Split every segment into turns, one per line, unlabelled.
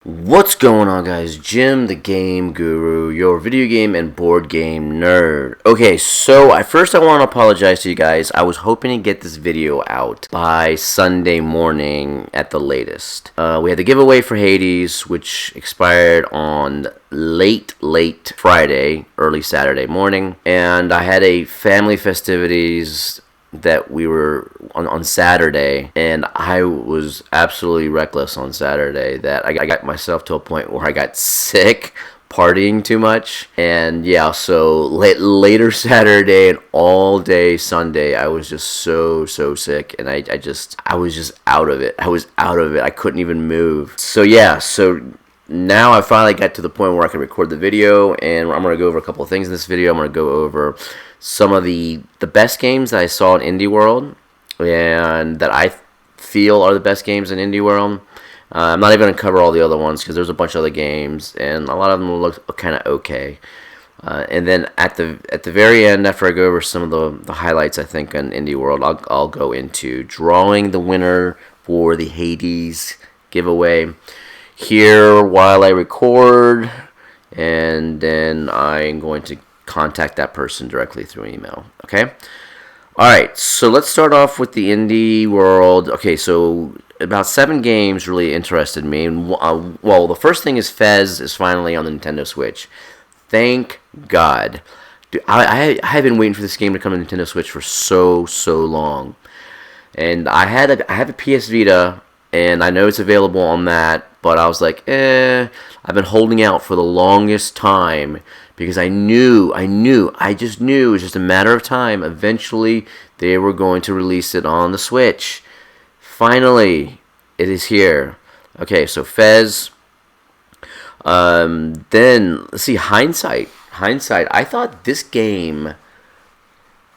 What's going on, guys? Jim the Game Guru, your video game and board game nerd. Okay, so at first I want to apologize to you guys. I was hoping to get this video out by Sunday morning at the latest. We had the giveaway for Hades, which expired on late Friday, early Saturday morning, and I had a family festivities that we were on Saturday, and I was absolutely reckless on Saturday that I got myself to a point where I got sick partying too much. And yeah, so later Saturday and all day Sunday, I was just so sick, and I was just out of it. I couldn't even move. So yeah, so now I finally got to the point where I can record the video, and I'm going to go over a couple of things in this video. I'm going to go over some of the best games that I saw in Indie World, and that I feel are the best games in Indie World. I'm not even going to cover all the other ones because there's a bunch of other games, and a lot of them look kind of okay. And then at the very end, after I go over some of the highlights I think on Indie World, I'll go into drawing the winner for the Hades giveaway here while I record, and then I'm going to contact that person directly through email. Okay? Alright, so let's start off with the Indie World. Okay, so about 7 games really interested me. Well, the first thing is Fez is finally on the Nintendo Switch. Thank God. Dude, I have been waiting for this game to come to Nintendo Switch for so long. And I have a PS Vita, and I know it's available on that, but I was like, I've been holding out for the longest time because I just knew it was just a matter of time. Eventually, they were going to release it on the Switch. Finally, it is here. Okay, so Fez. Then, let's see, Hindsight. I thought this game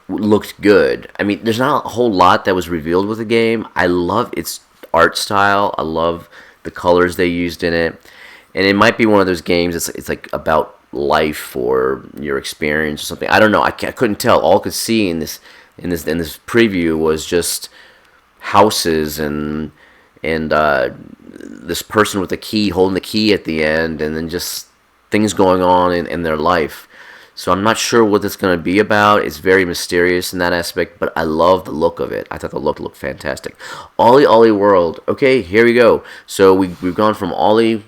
looked good. I mean, there's not a whole lot that was revealed with the game. I love its art style. I love the colors they used in it, and it might be one of those games. It's like about life or your experience or something. I don't know. I couldn't tell. All I could see in this preview was just houses and this person with the key holding the key at the end, and then just things going on in their life. So I'm not sure what it's going to be about. It's very mysterious in that aspect, but I love the look of it. I thought the look looked fantastic. Ollie World. Okay, here we go. So we've gone from Ollie,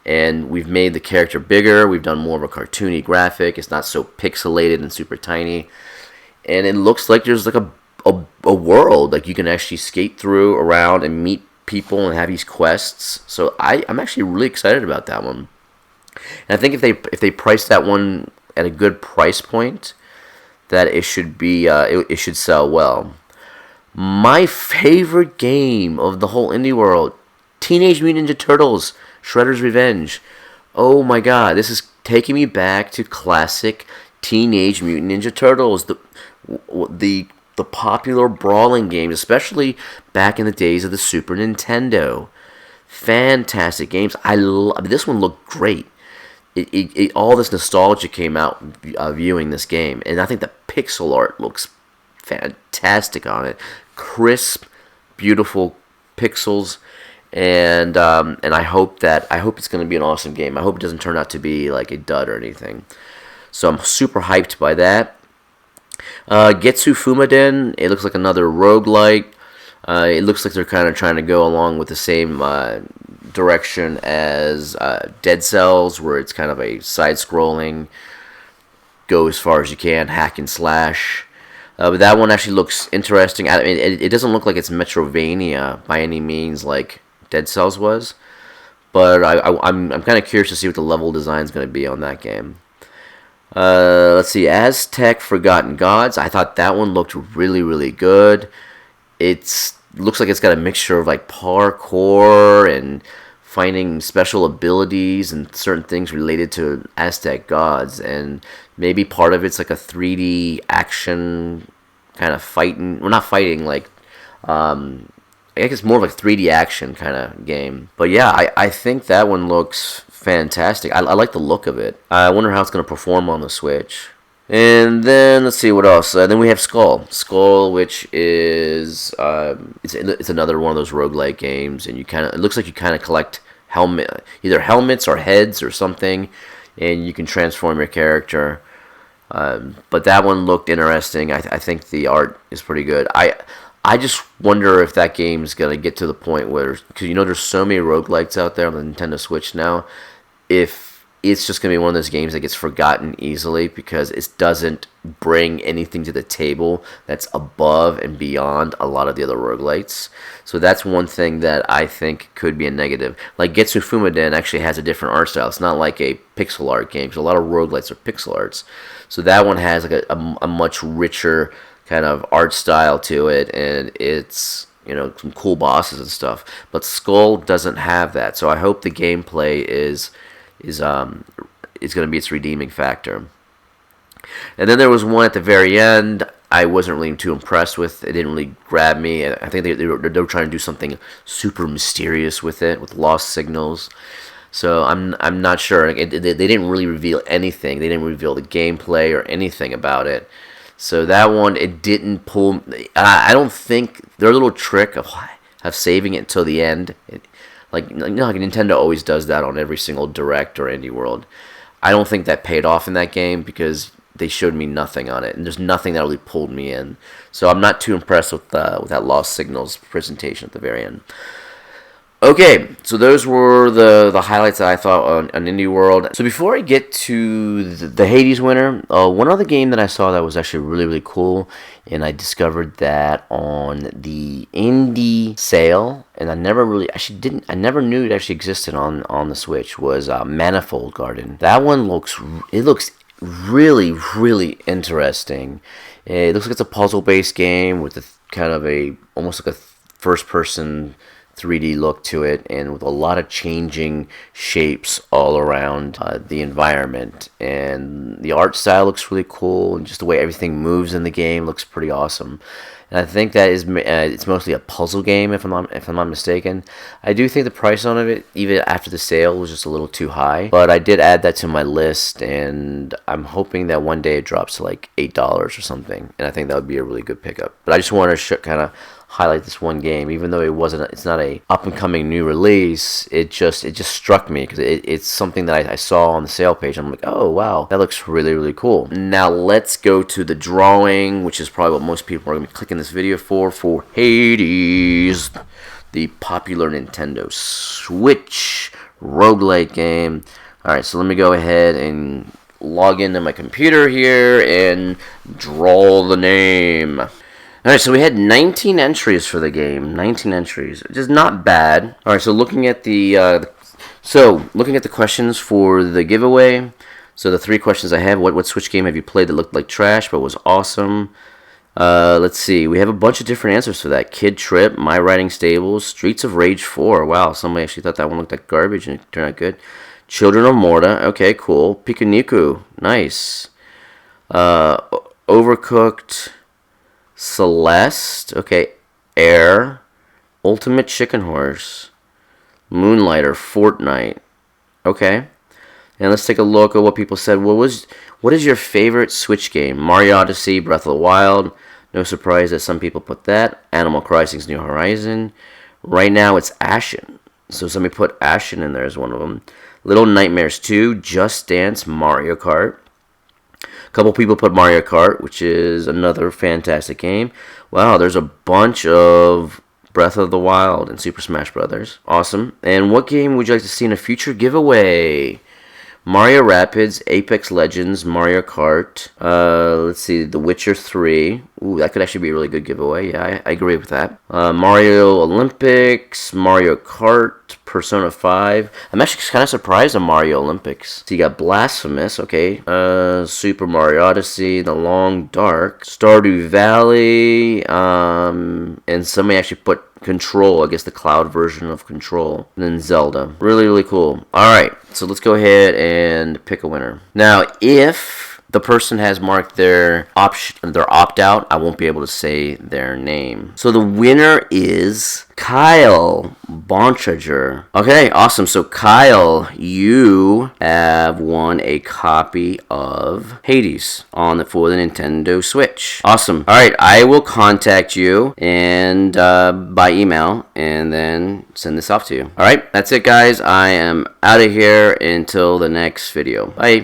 and we've made the character bigger. We've done more of a cartoony graphic. It's not so pixelated and super tiny. And it looks like there's like a world. Like you can actually skate through around and meet people and have these quests. So I'm actually really excited about that one. And I think if they price that one at a good price point, that it should be it should sell well. My favorite game of the whole Indie World, Teenage Mutant Ninja Turtles: Shredder's Revenge. Oh my God, this is taking me back to classic Teenage Mutant Ninja Turtles, the popular brawling games, especially back in the days of the Super Nintendo. Fantastic games. This one looked great. All this nostalgia came out viewing this game, and I think the pixel art looks fantastic on it. Crisp, beautiful pixels, and I hope it's going to be an awesome game. I hope it doesn't turn out to be like a dud or anything. So I'm super hyped by that. Getsu Fumadan. It looks like another roguelike. It looks like they're kind of trying to go along with the same direction as Dead Cells, where it's kind of a side-scrolling, go as far as you can, hack and slash. But that one actually looks interesting. I mean, it doesn't look like it's Metrovania by any means like Dead Cells was, but I'm kind of curious to see what the level design is going to be on that game. Let's see, Aztec Forgotten Gods. I thought that one looked really good. It looks like it's got a mixture of like parkour and finding special abilities and certain things related to Aztec gods, and maybe part of it's like a 3D action kind of fighting. Well, not fighting, like I guess it's more of like 3D action kind of game. But yeah, I think that one looks fantastic. I like the look of it. I wonder how it's going to perform on the Switch. And then let's see what else. Then we have Skull, which is it's another one of those roguelike games, and it looks like you kind of collect helmet, either helmets or heads or something, and you can transform your character. But that one looked interesting. I think the art is pretty good. I just wonder if that game is gonna get to the point where, because there's so many roguelites out there on the Nintendo Switch now, if it's just gonna be one of those games that gets forgotten easily because it doesn't bring anything to the table that's above and beyond a lot of the other roguelites. So that's one thing that I think could be a negative. Like Getsu Fumadan actually has a different art style. It's not like a pixel art game, because a lot of roguelites are pixel arts. So that one has like a much richer kind of art style to it, and it's some cool bosses and stuff. But Skull doesn't have that, so I hope the gameplay is going to be its redeeming factor. And then there was one at the very end I wasn't really too impressed with. It didn't really grab me. I think they were trying to do something super mysterious with it, with lost signals. So I'm not sure. They didn't really reveal anything. They didn't reveal the gameplay or anything about it. So that one, it didn't pull. I don't think their little trick of saving it until the end. Like Nintendo always does that on every single Direct or Indie World. I don't think that paid off in that game because they showed me nothing on it, and there's nothing that really pulled me in. So I'm not too impressed with that Lost Signals presentation at the very end. Okay, so those were the highlights that I thought on Indie World. So before I get to the Hades winner, one other game that I saw that was actually really, really cool, and I discovered that on the indie sale, and I never knew it actually existed on the Switch, was Manifold Garden. That one looks really, really interesting. It looks like it's a puzzle-based game with kind of almost like a first-person 3D look to it, and with a lot of changing shapes all around the environment. And the art style looks really cool, and just the way everything moves in the game looks pretty awesome. And I think that it's mostly a puzzle game, if I'm not mistaken. I do think the price on it, even after the sale, was just a little too high. But I did add that to my list, and I'm hoping that one day it drops to like $8 or something. And I think that would be a really good pickup. But I just want to kind of highlight this one game, even though it's not a up and coming new release. It just struck me because it's something that I saw on the sale page. I'm like, oh wow, that looks really, really cool. Now let's go to the drawing, which is probably what most people are going to be clicking this video for Hades, the popular Nintendo Switch roguelike game. Alright, so let me go ahead and log into my computer here and draw the name. Alright, so we had 19 entries for the game. 19 entries, which is not bad. Alright, so looking at the questions for the giveaway. So the 3 questions I have: what Switch game have you played that looked like trash but was awesome? Let's see. We have a bunch of different answers for that. Kid Trip, My Riding Stables, Streets of Rage 4. Wow, somebody actually thought that one looked like garbage and it turned out good. Children of Morta. Okay, cool. Pikuniku. Nice. Overcooked. Celeste, okay, Air, Ultimate Chicken Horse, Moonlighter, Fortnite, okay. And let's take a look at what people said. What is your favorite Switch game? Mario Odyssey, Breath of the Wild. No surprise that some people put that. Animal Crossing's New Horizon. Right now it's Ashen, so somebody put Ashen in there as one of them. Little Nightmares 2, Just Dance, Mario Kart. Couple people put Mario Kart, which is another fantastic game. Wow, there's a bunch of Breath of the Wild and Super Smash Brothers. Awesome. And what game would you like to see in a future giveaway? Mario Rapids, Apex Legends, Mario Kart. Let's see, The Witcher 3. Ooh, that could actually be a really good giveaway. Yeah, I agree with that. Mario Olympics, Mario Kart, Persona 5. I'm actually kind of surprised on Mario Olympics. So you got Blasphemous, okay. Super Mario Odyssey, The Long Dark, Stardew Valley, and somebody actually put Control, I guess the cloud version of Control, and then Zelda. Really, really cool. Alright, so let's go ahead and pick a winner. Now, if the person has marked their opt out, I won't be able to say their name. So the winner is Kyle Bontrager. Okay, awesome. So Kyle, you have won a copy of Hades for the Nintendo Switch. Awesome. All right, I will contact you and by email and then send this off to you. All right, that's it, guys. I am out of here until the next video. Bye.